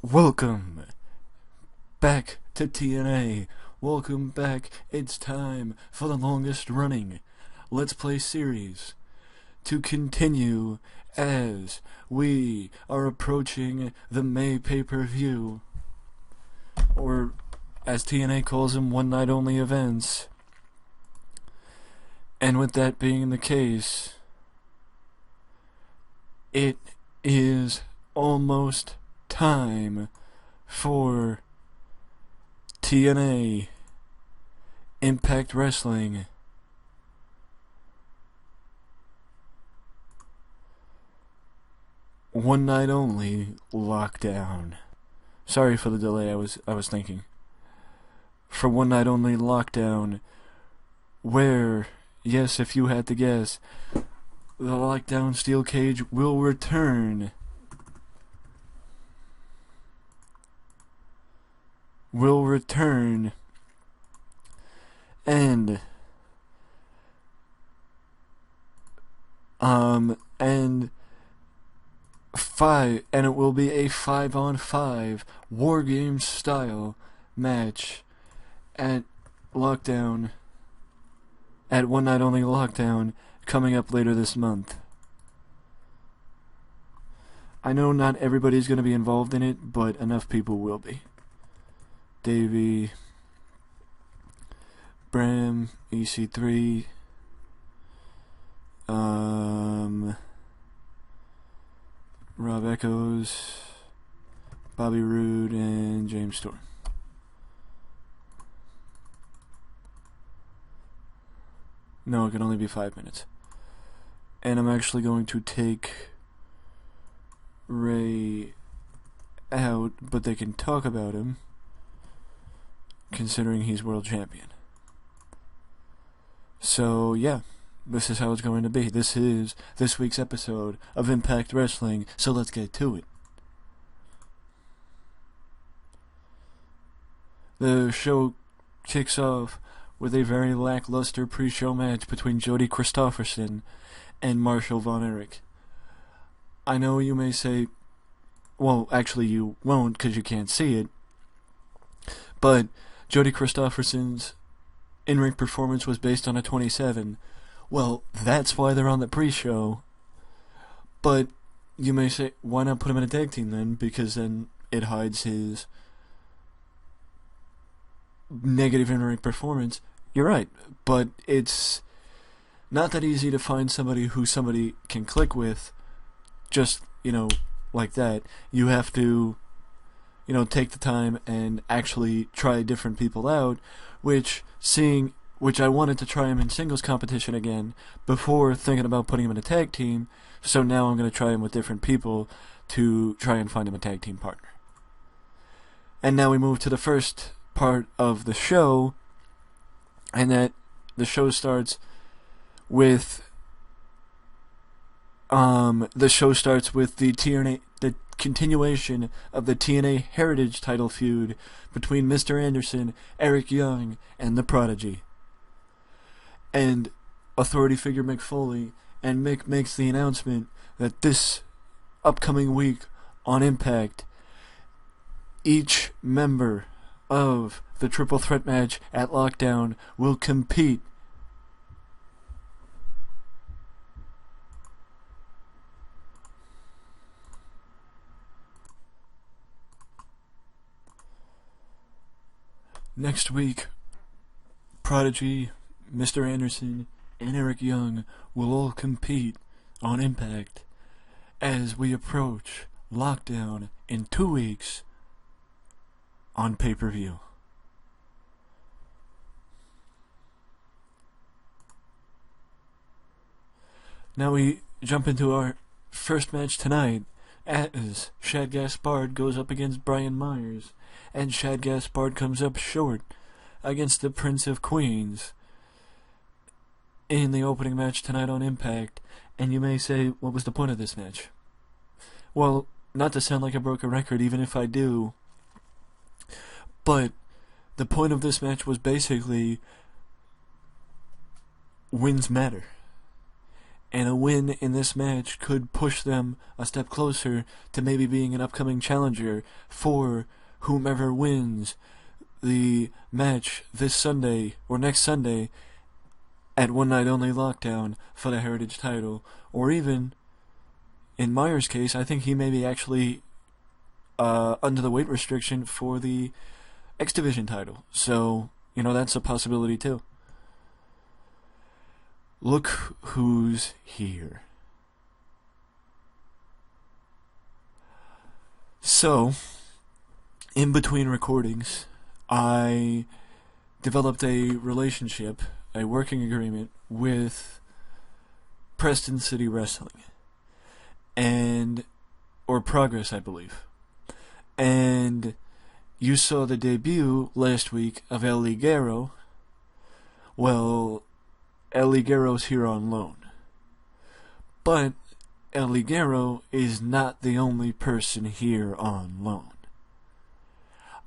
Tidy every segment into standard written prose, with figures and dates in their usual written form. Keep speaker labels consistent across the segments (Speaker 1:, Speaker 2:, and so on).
Speaker 1: Welcome back to TNA. Welcome back. It's time for the longest running Let's Play series to continue as we are approaching the May pay-per-view, or as TNA calls them, One Night Only events. And with that being the case, it is almost time for TNA Impact Wrestling One Night Only Lockdown. Sorry for the delay, I was thinking. For One Night Only Lockdown, where, yes, if you had to guess, the Lockdown Steel Cage will return. And it will be a 5-on-5 War Games style match at Lockdown, at One Night Only Lockdown, coming up later this month. I know not everybody's going to be involved in it, but enough people will be. Davey, Bram, EC3, Rob Echoes, Bobby Roode, and James Storm. No, it can only be 5 minutes. And I'm actually going to take Ray out, but they can talk about him, considering he's world champion. So, yeah, this is how it's going to be. This is this week's episode of Impact Wrestling, so let's get to it. The show kicks off with a very lackluster pre-show match between Jody Christopherson and Marshall Von Erich. I know you may say, well, actually you won't because you can't see it, but Jody Christopherson's in-ring performance was based on a 27. Well, that's why they're on the pre-show. But you may say, why not put him in a tag team then? Because then it hides his negative in-ring performance. You're right, but it's not that easy to find somebody who somebody can click with just, like that. You have to, take the time and actually try different people out, which I wanted to try him in singles competition again before thinking about putting him in a tag team, so now I'm going to try him with different people to try and find him a tag team partner. And now we move to the first part of the show, and that the show starts with the TNA, the continuation of the TNA Heritage title feud between Mr. Anderson, Eric Young, and The Prodigy. And authority figure Mick Foley, and Mick makes the announcement that this upcoming week on Impact, each member of the triple threat match at Lockdown will compete next week. Prodigy, Mr. Anderson, and Eric Young will all compete on Impact as we approach Lockdown in 2 weeks on pay-per-view. Now we jump into our first match tonight as Shad Gaspard goes up against Brian Myers, and Shad Gaspard comes up short against the Prince of Queens in the opening match tonight on Impact. And you may say, what was the point of this match? Well, not to sound like I broke a record, even if I do, but the point of this match was basically wins matter. and a win in this match could push them a step closer to maybe being an upcoming challenger for whomever wins the match this Sunday or next Sunday at One Night Only Lockdown for the Heritage title. Or even, in Meyer's case, I think he may be actually under the weight restriction for the X Division title. So, that's a possibility too. Look who's here. So, in between recordings, I developed a relationship, a working agreement with Preston City Wrestling, or Progress, I believe. And you saw the debut last week of El Ligero. Well, El Ligero's here on loan. But El Ligero is not the only person here on loan.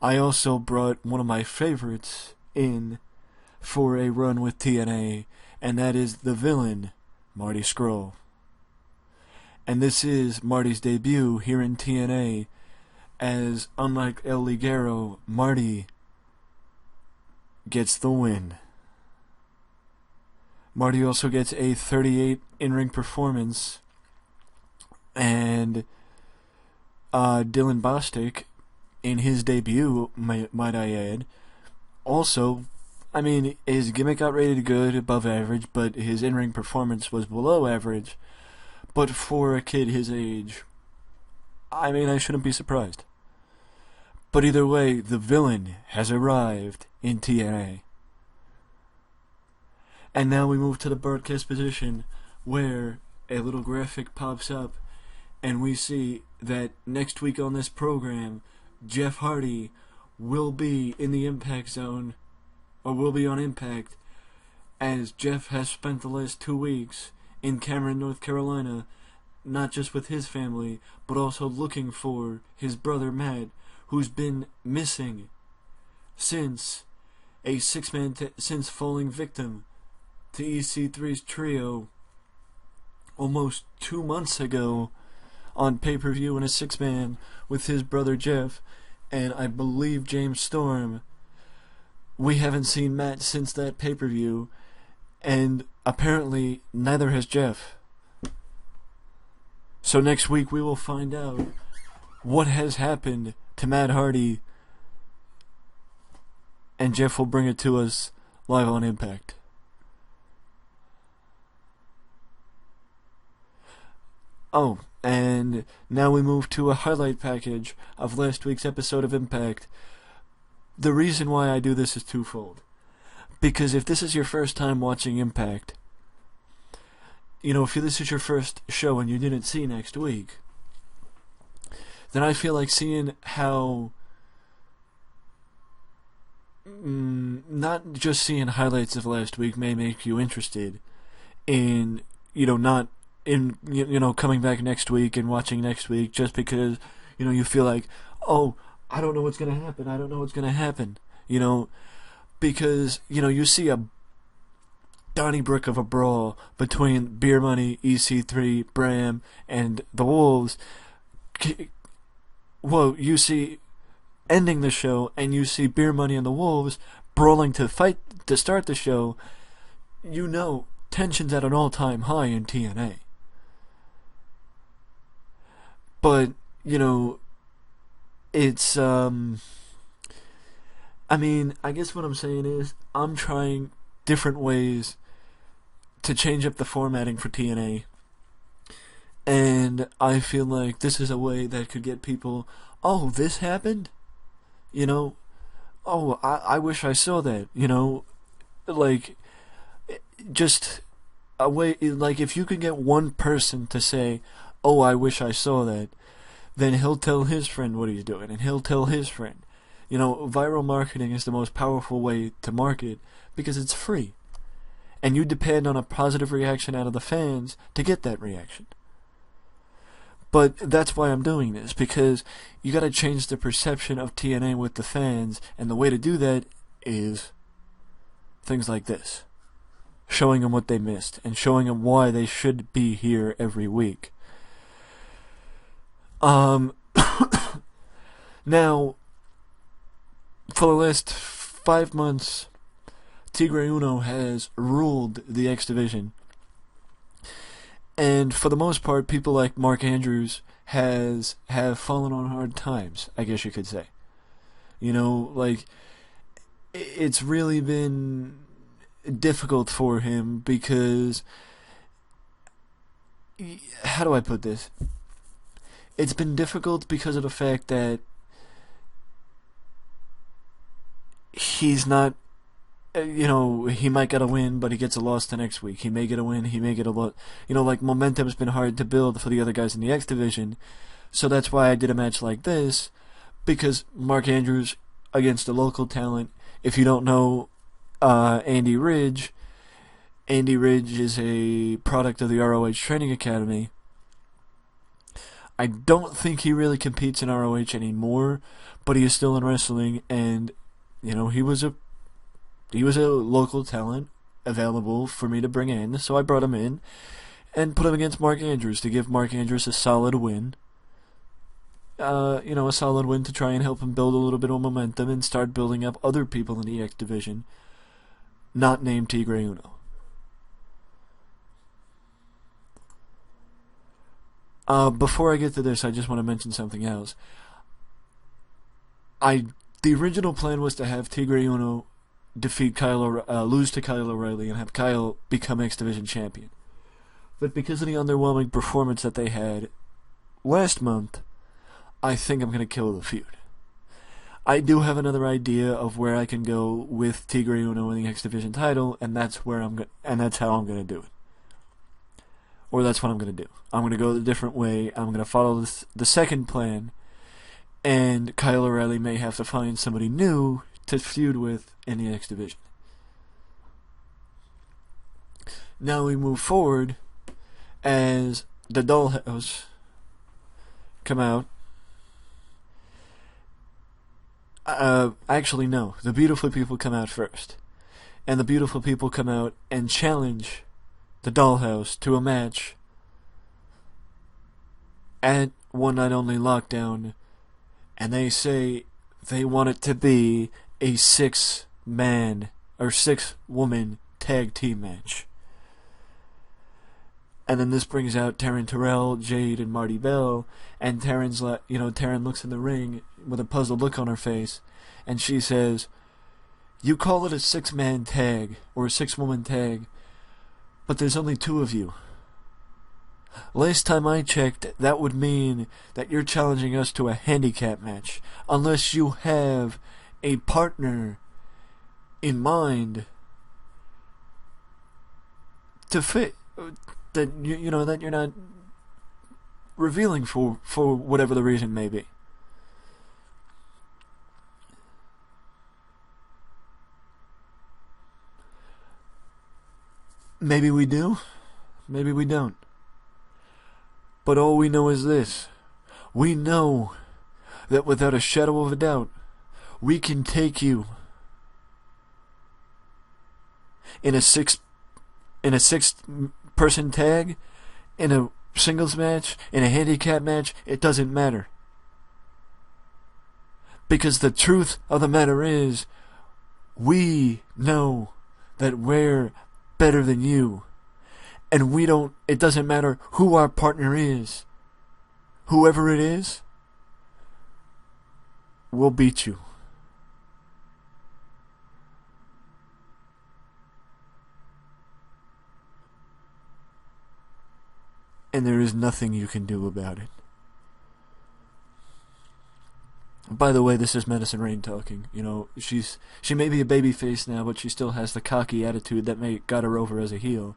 Speaker 1: I also brought one of my favorites in for a run with TNA, and that is the villain, Marty Scurll. And this is Marty's debut here in TNA, as unlike El Ligero, Marty gets the win. Marty also gets a 38 in-ring performance, and Dylan Bostic, in his debut, might I add, also, his gimmick got rated good, above average, but his in-ring performance was below average. But for a kid his age, I shouldn't be surprised. But either way, the villain has arrived in TNA. And now we move to the broadcast position, where a little graphic pops up, and we see that next week on this program, Jeff Hardy will be in the Impact Zone, or will be on Impact, as Jeff has spent the last 2 weeks in Cameron, North Carolina, not just with his family, but also looking for his brother Matt, who's been missing since since falling victim to EC3's trio almost 2 months ago on pay-per-view in a 6-man with his brother Jeff and I believe James Storm. We haven't seen Matt since that pay-per-view, and apparently neither has Jeff. So next week we will find out what has happened to Matt Hardy, and Jeff will bring it to us live on Impact. Oh, and now we move to a highlight package of last week's episode of Impact. The reason why I do this is twofold. Because if this is your first time watching Impact, if this is your first show and you didn't see next week, then I feel like seeing how, not just seeing highlights of last week may make you interested in, not in, coming back next week and watching next week just because, you feel like, oh, I don't know what's going to happen. Because, you see a Donnybrook of a brawl between Beer Money, EC3, Bram, and the Wolves. Well, you see ending the show, and you see Beer Money and the Wolves brawling to fight to start the show. Tension's at an all-time high in TNA. But, it's, I guess what I'm saying is, I'm trying different ways to change up the formatting for TNA. And I feel like this is a way that could get people, oh, this happened? Oh, I wish I saw that, just a way, if you could get one person to say, oh, I wish I saw that, then he'll tell his friend what he's doing, and he'll tell his friend. Viral marketing is the most powerful way to market because it's free. And you depend on a positive reaction out of the fans to get that reaction. But that's why I'm doing this, because you gotta change the perception of TNA with the fans, and the way to do that is things like this. showing them what they missed, and showing them why they should be here every week. Now, for the last 5 months, Tigre Uno has ruled the X Division. And for the most part, people like Mark Andrews have fallen on hard times, I guess you could say. You know, like, it's really been difficult for him because, how do I put this? It's been difficult because of the fact that he's not, he might get a win, but he gets a loss the next week. He may get a win, he may get a loss. Like, momentum's been hard to build for the other guys in the X Division. So that's why I did a match like this, because Mark Andrews against a local talent. If you don't know Andy Ridge is a product of the ROH Training Academy. I don't think he really competes in ROH anymore, but he is still in wrestling, and he was a local talent available for me to bring in, so I brought him in and put him against Mark Andrews to give Mark Andrews a solid win. A solid win to try and help him build a little bit of momentum and start building up other people in the X Division, not named Tigre Uno. Before I get to this, I just want to mention something else. The original plan was to have Tigre Uno defeat lose to Kyle O'Reilly and have Kyle become X Division champion. But because of the underwhelming performance that they had last month, I think I'm going to kill the feud. I do have another idea of where I can go with Tigre Uno in the X Division title, and that's how I'm going to do it. Or that's what I'm going to do. I'm going to go the different way. I'm going to follow the second plan, and Kyle O'Reilly may have to find somebody new to feud with in the X Division. Now we move forward as the Dollhouse come out. Actually, no. The Beautiful People come out first. And the Beautiful People come out and challenge the Dollhouse to a match at One Night Only Lockdown. And they say they want it to be a 6-man or 6-woman tag team match. And then this brings out Taryn Terrell, Jade, and Marty Bell. And Taryn looks in the ring with a puzzled look on her face, and she says, "You call it a 6-man tag or a 6-woman tag, but there's only 2 of you. Last time I checked, that would mean that you're challenging us to a handicap match, unless you have a partner in mind to fit." That that you're not revealing for whatever the reason may be. Maybe we do, maybe we don't. But all we know is this. We know that without a shadow of a doubt, we can take you in a 6-person tag, in a singles match, in a handicap match. It doesn't matter. Because the truth of the matter is, we know that we're better than you. And it doesn't matter who our partner is. Whoever it is, we'll beat you. And there is nothing you can do about it. By the way, this is Medicine Rain talking. She may be a babyface now, but she still has the cocky attitude that got her over as a heel.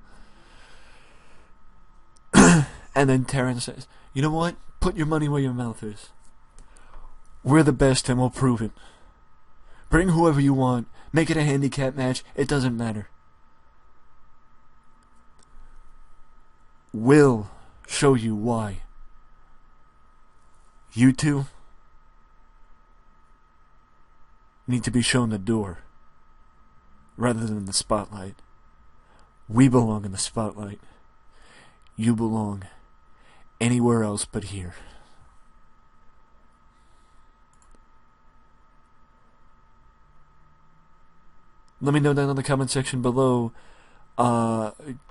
Speaker 1: And then Taryn says, "You know what? Put your money where your mouth is. We're the best and we'll prove it. Bring whoever you want. Make it a handicap match. It doesn't matter. We'll show you why. You two need to be shown the door rather than the spotlight. We belong in the spotlight. You belong anywhere else but here. Let me know down in the comment section below.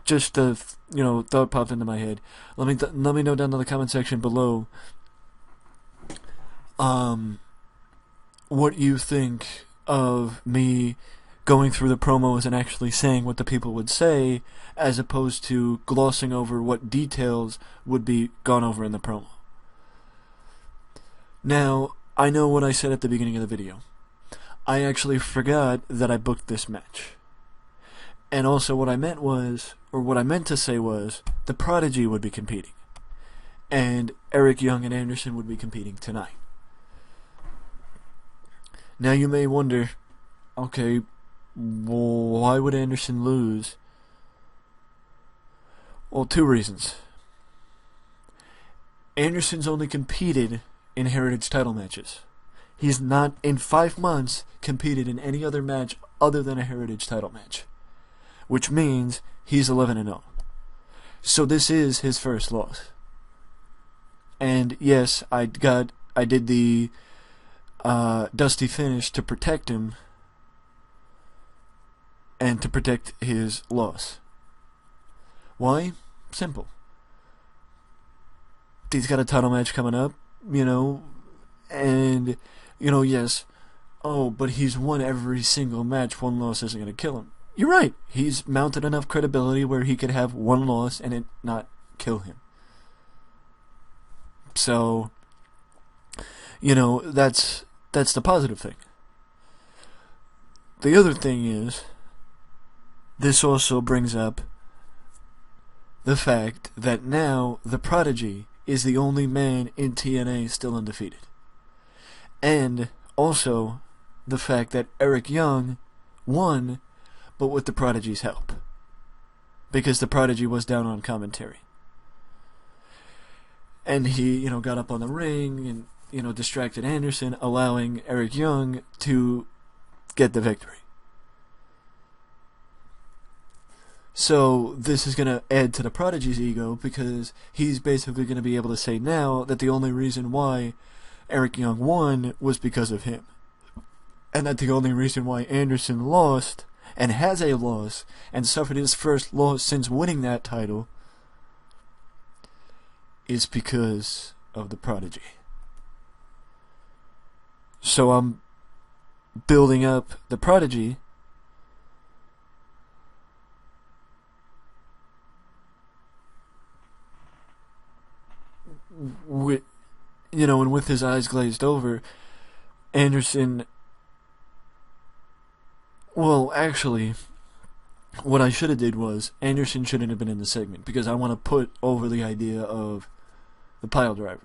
Speaker 1: Just a thought popped into my head. Let me know down in the comment section below. What you think of me going through the promos and actually saying what the people would say, as opposed to glossing over what details would be gone over in the promo. Now, I know what I said at the beginning of the video. I actually forgot that I booked this match. And also what I meant to say was, the Prodigy would be competing. And Eric Young and Anderson would be competing tonight. Now you may wonder, okay, why would Anderson lose? Well, two reasons. Anderson's only competed in Heritage title matches. He's not, in 5 months, competed in any other match other than a Heritage title match. Which means he's 11-0. So this is his first loss. And yes, I did the Dusty finish to protect him and to protect his loss. Why? Simple. He's got a title match coming up, and, yes, oh, but he's won every single match, one loss isn't going to kill him. You're right, he's mounted enough credibility where he could have one loss and it not kill him. So, that's the positive thing. The other thing is, this also brings up the fact that now the Prodigy is the only man in TNA still undefeated. And also the fact that Eric Young won, but with the Prodigy's help. Because the Prodigy was down on commentary. And he, got up on the ring and, distracted Anderson, allowing Eric Young to get the victory. So this is going to add to the Prodigy's ego, because he's basically going to be able to say now that the only reason why Eric Young won was because of him. And that the only reason why Anderson lost, and has a loss, and suffered his first loss since winning that title, is because of the Prodigy. So I'm building up the Prodigy with, and with his eyes glazed over, Anderson. Well, actually, what I should have did was, Anderson shouldn't have been in the segment, because I want to put over the idea of the pile driver.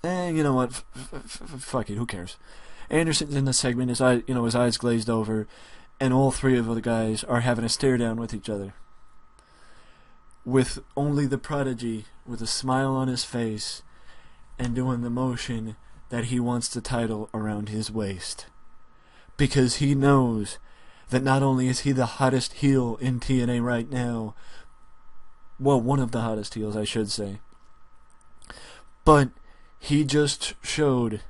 Speaker 1: You know what? Fuck it, who cares? Anderson's in the segment, his eyes glazed over, and all three of the guys are having a stare down with each other. With only the Prodigy, with a smile on his face, and doing the motion that he wants the title around his waist. Because he knows that not only is he the hottest heel in TNA right now, well, one of the hottest heels, I should say, but he just showed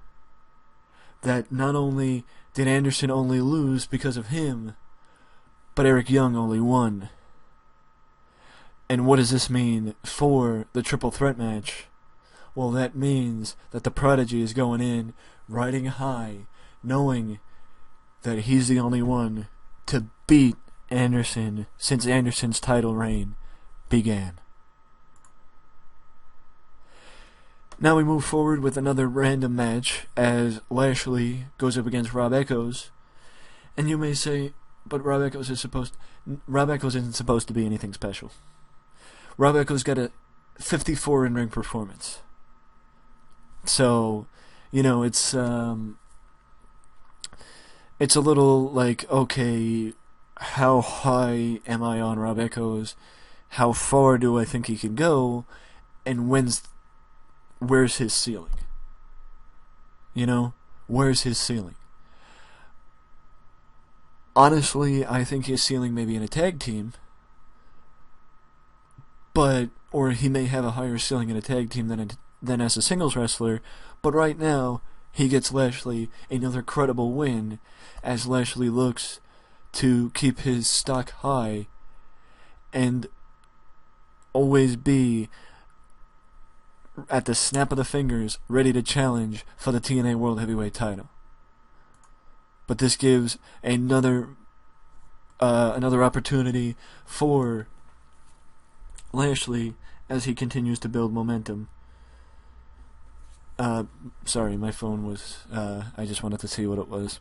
Speaker 1: that not only did Anderson only lose because of him, but Eric Young only won. And what does this mean for the triple threat match? Well, that means that the Prodigy is going in riding high, knowing that he's the only one to beat Anderson since Anderson's title reign began. Now we move forward with another random match as Lashley goes up against Rob Echoes. And you may say, but Rob Echoes isn't supposed to be anything special. Rob Echoes got a 54 in-ring performance. So, it's a little like, okay, how high am I on Rob Echoes? How far do I think he can go? And where's his ceiling? Where's his ceiling? Honestly, I think his ceiling may be in a tag team, or he may have a higher ceiling in a tag team than as a singles wrestler, but right now he gets Lashley another credible win as Lashley looks to keep his stock high and always be at the snap of the fingers ready to challenge for the TNA World Heavyweight title. But this gives another opportunity for Lashley as he continues to build momentum. Sorry, my phone was, I just wanted to see what it was.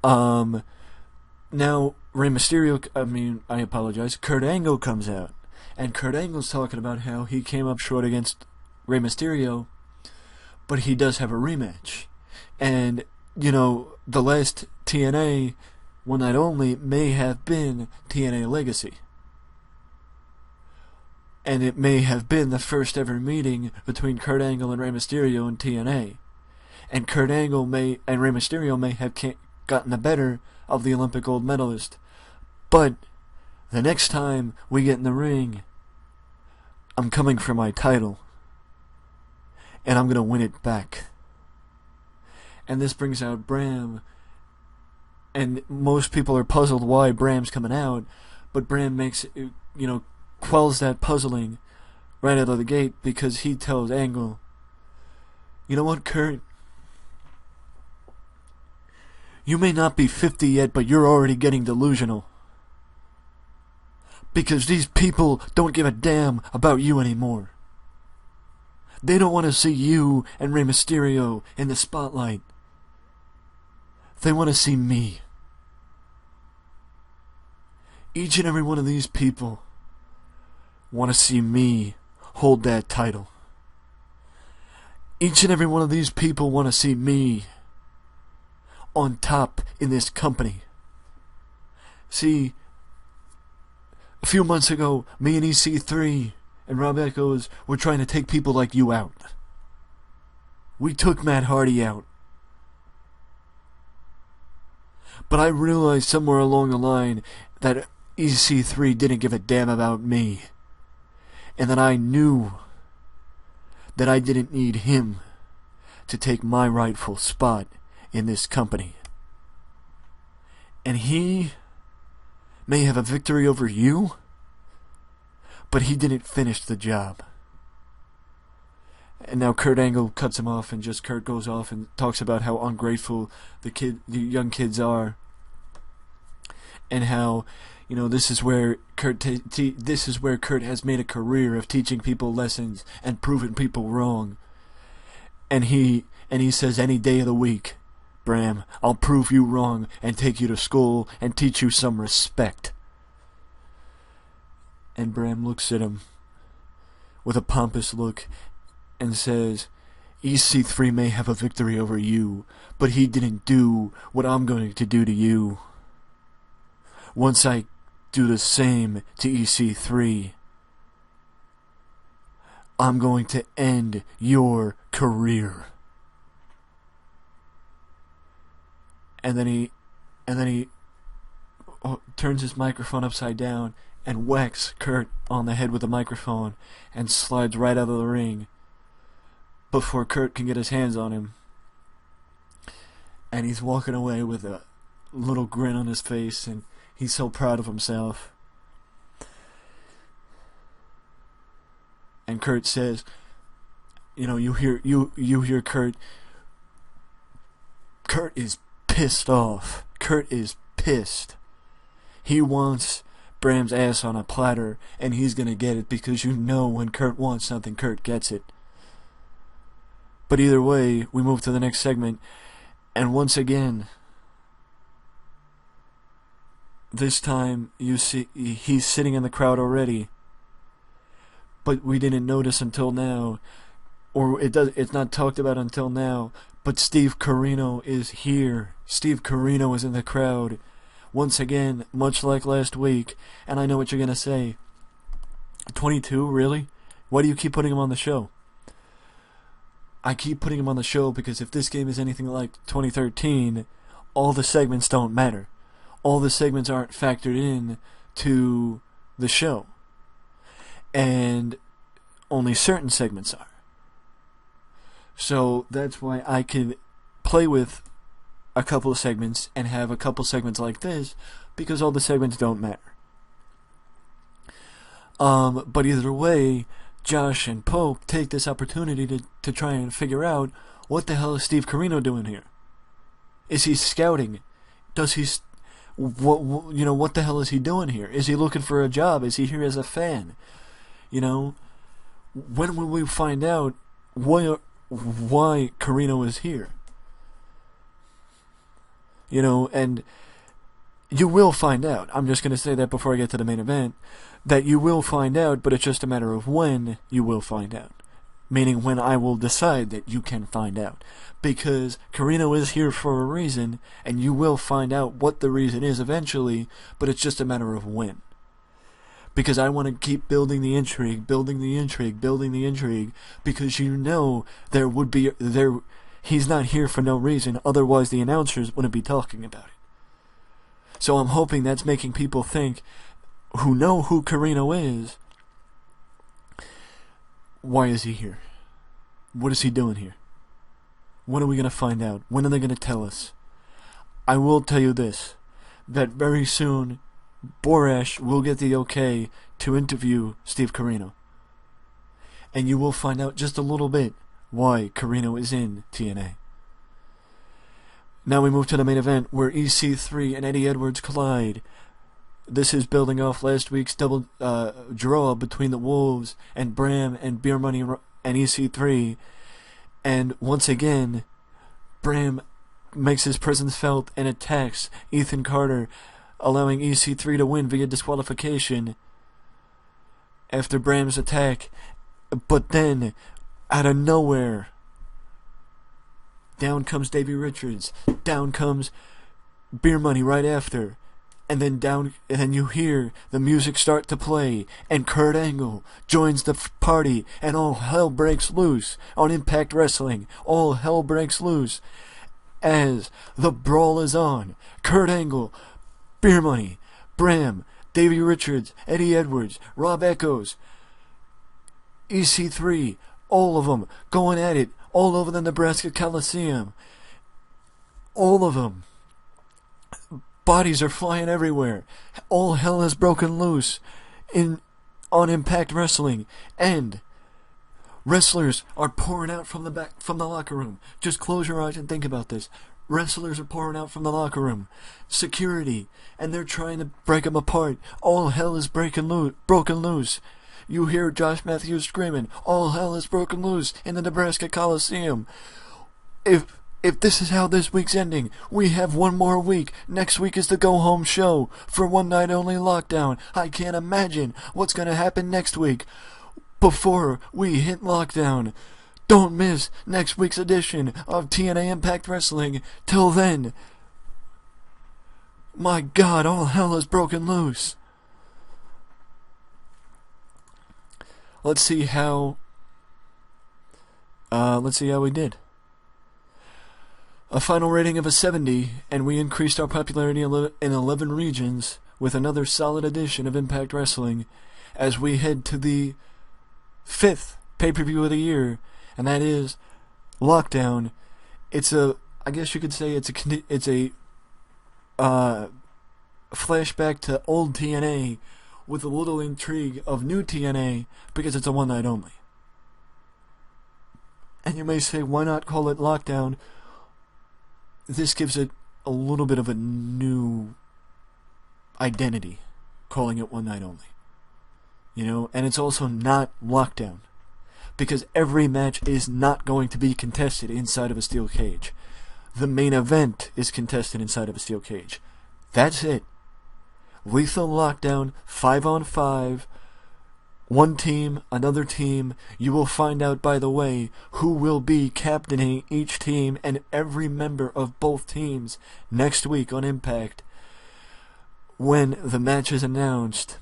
Speaker 1: Now, Rey Mysterio, I apologize, Kurt Angle comes out. And Kurt Angle's talking about how he came up short against Rey Mysterio, but he does have a rematch. And, the last TNA One Night Only may have been TNA Legacy. And it may have been the first ever meeting between Kurt Angle and Rey Mysterio in TNA. And Kurt Angle and Rey Mysterio may have gotten the better of the Olympic gold medalist. But the next time we get in the ring, I'm coming for my title. And I'm going to win it back. And this brings out Bram. And most people are puzzled why Bram's coming out. But Bram makes, quells that puzzling right out of the gate because he tells Angle, you know what, Kurt? You may not be 50 yet, but you're already getting delusional. Because these people don't give a damn about you anymore. They don't want to see you and Rey Mysterio in the spotlight. They want to see me. Each and every one of these people want to see me hold that title. Each and every one of these people want to see me on top in this company. See, a few months ago, me and EC3 and Rob Echoes were trying to take people like you out. We took Matt Hardy out. But I realized somewhere along the line that EC3 didn't give a damn about me. And that I knew that I didn't need him to take my rightful spot in this company. And he may have a victory over you, but he didn't finish the job. And now Kurt Angle cuts him off, and just Kurt goes off and talks about how ungrateful the young kids are, and how this is where Kurt has made a career of teaching people lessons and proving people wrong. And he says, any day of the week, Bram, I'll prove you wrong and take you to school and teach you some respect. And Bram looks at him with a pompous look and says, EC3 may have a victory over you, but he didn't do what I'm going to do to you. Once I do the same to EC3, I'm going to end your career. And then he turns his microphone upside down and whacks Kurt on the head with the microphone and slides right out of the ring before Kurt can get his hands on him. And he's walking away with a little grin on his face, and he's so proud of himself. And Kurt says, you hear Kurt. Kurt is pissed off. Kurt is pissed. He wants Bram's ass on a platter, and he's gonna get it, because when Kurt wants something, Kurt gets it. But either way, we move to the next segment, and once again, this time you see he's sitting in the crowd already, but we didn't notice until now, or it's not talked about until now, but Steve Corino is here. Steve Corino is in the crowd once again, much like last week. And I know what you're gonna say. 22, really? Why do you keep putting him on the show? I keep putting him on the show because if this game is anything like 2013, all the segments don't matter. All the segments aren't factored in to the show. and only certain segments are. So that's why I can play with a couple of segments and have a couple segments like this, because all the segments don't matter. But either way, Josh and Pope take this opportunity to try and figure out, what the hell is Steve Corino doing here? Is he scouting? Does he... what the hell is he doing here? Is he looking for a job? Is he here as a fan? When will we find out why Corino is here? And you will find out. I'm just going to say that before I get to the main event, that you will find out, but it's just a matter of when you will find out. Meaning when I will decide that you can find out. Because Corino is here for a reason, and you will find out what the reason is eventually, but it's just a matter of when. Because I want to keep building the intrigue, because he's not here for no reason, otherwise the announcers wouldn't be talking about it. So I'm hoping that's making people think, who know who Corino is, why is he here? What is he doing here? When are we going to find out? When are they going to tell us? I will tell you this, that very soon, Borash will get the okay to interview Steve Corino. And you will find out just a little bit why Corino is in TNA. Now we move to the main event, where EC3 and Eddie Edwards collide. This is building off last week's double draw between the Wolves and Bram and Beer Money and EC3. And once again, Bram makes his presence felt and attacks Ethan Carter, allowing EC3 to win via disqualification after Bram's attack. But then, out of nowhere, down comes Davey Richards, down comes Beer Money right after, and then you hear the music start to play, and Kurt Angle joins the party, and all hell breaks loose on Impact Wrestling. All hell breaks loose as the brawl is on. Kurt Angle, Beer Money, Bram, Davey Richards, Eddie Edwards, Rob Echoes, EC3, all of them going at it all over the Nebraska Coliseum. All of them. Bodies are flying everywhere. All hell has broken loose on Impact Wrestling, and wrestlers are pouring out from the locker room. Just close your eyes and think about this. Wrestlers are pouring out from the locker room. Security, and they're trying to break them apart. All hell is broken loose. You hear Josh Matthews screaming, "All hell is broken loose in the Nebraska Coliseum." If this is how this week's ending, we have one more week. Next week is the go-home show for One Night Only Lockdown. I can't imagine what's going to happen next week before we hit lockdown. Don't miss next week's edition of TNA Impact Wrestling. Till then, my God, all hell is broken loose. Let's see how we did. A final rating of a 70, and we increased our popularity in 11 regions with another solid edition of Impact Wrestling as we head to the 5th pay-per-view of the year, and that is Lockdown. I guess you could say it's a flashback to old TNA with a little intrigue of new TNA because it's a one night only. And you may say, why not call it Lockdown? This gives it a little bit of a new identity, calling it one night only. And it's also not Lockdown, because every match is not going to be contested inside of a steel cage. The main event is contested inside of a steel cage. That's it. Lethal Lockdown, 5-on-5, one team, another team. You will find out, by the way, who will be captaining each team and every member of both teams next week on Impact when the match is announced.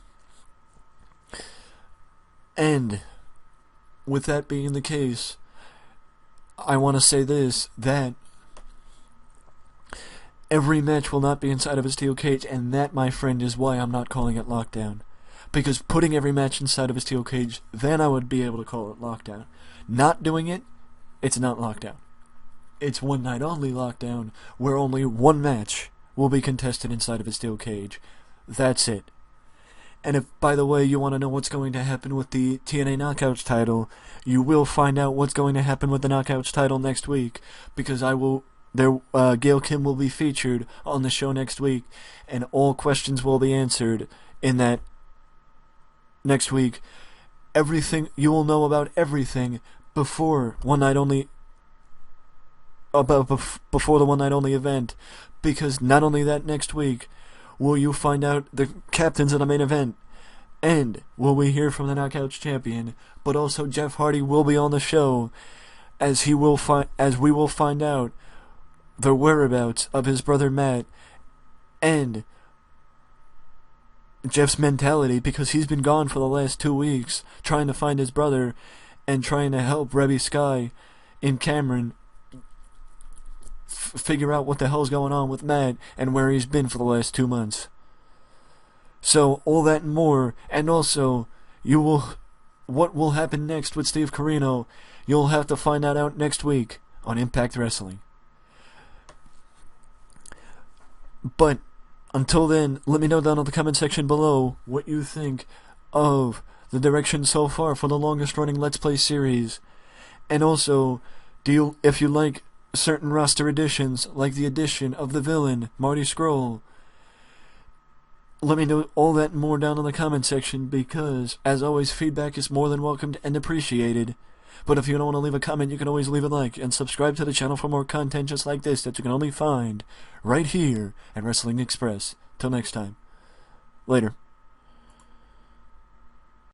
Speaker 1: And with that being the case, I want to say this, that every match will not be inside of a steel cage, and that, my friend, is why I'm not calling it Lockdown. Because putting every match inside of a steel cage, then I would be able to call it lockdown. Not doing it, it's not lockdown. It's one night only lockdown, where only one match will be contested inside of a steel cage. That's it. And if, by the way, you want to know what's going to happen with the TNA Knockouts title, you will find out what's going to happen with the Knockouts title next week, because Gail Kim will be featured on the show next week, and all questions will be answered in that next week. Everything you will know about everything before One Night Only, before the One Night Only event, because not only that, next week will you find out the captains of the main event, and will we hear from the Knockouts champion, but also Jeff Hardy will be on the show, as we will find out the whereabouts of his brother Matt, and Jeff's mentality, because he's been gone for the last 2 weeks trying to find his brother and trying to help Rebby Sky in Cameron figure out what the hell's going on with Matt and where he's been for the last 2 months. So all that and more, and also what will happen next with Steve Corino, you'll have to find that out next week on Impact Wrestling. But until then, let me know down in the comment section below what you think of the direction so far for the longest running Let's Play series. And also, if you like certain roster additions, like the addition of the villain, Marty Scurll, let me know all that and more down in the comment section, because, as always, feedback is more than welcomed and appreciated. But if you don't want to leave a comment, you can always leave a like, and subscribe to the channel for more content just like this that you can only find right here at Wrestling Express. Till next time. Later.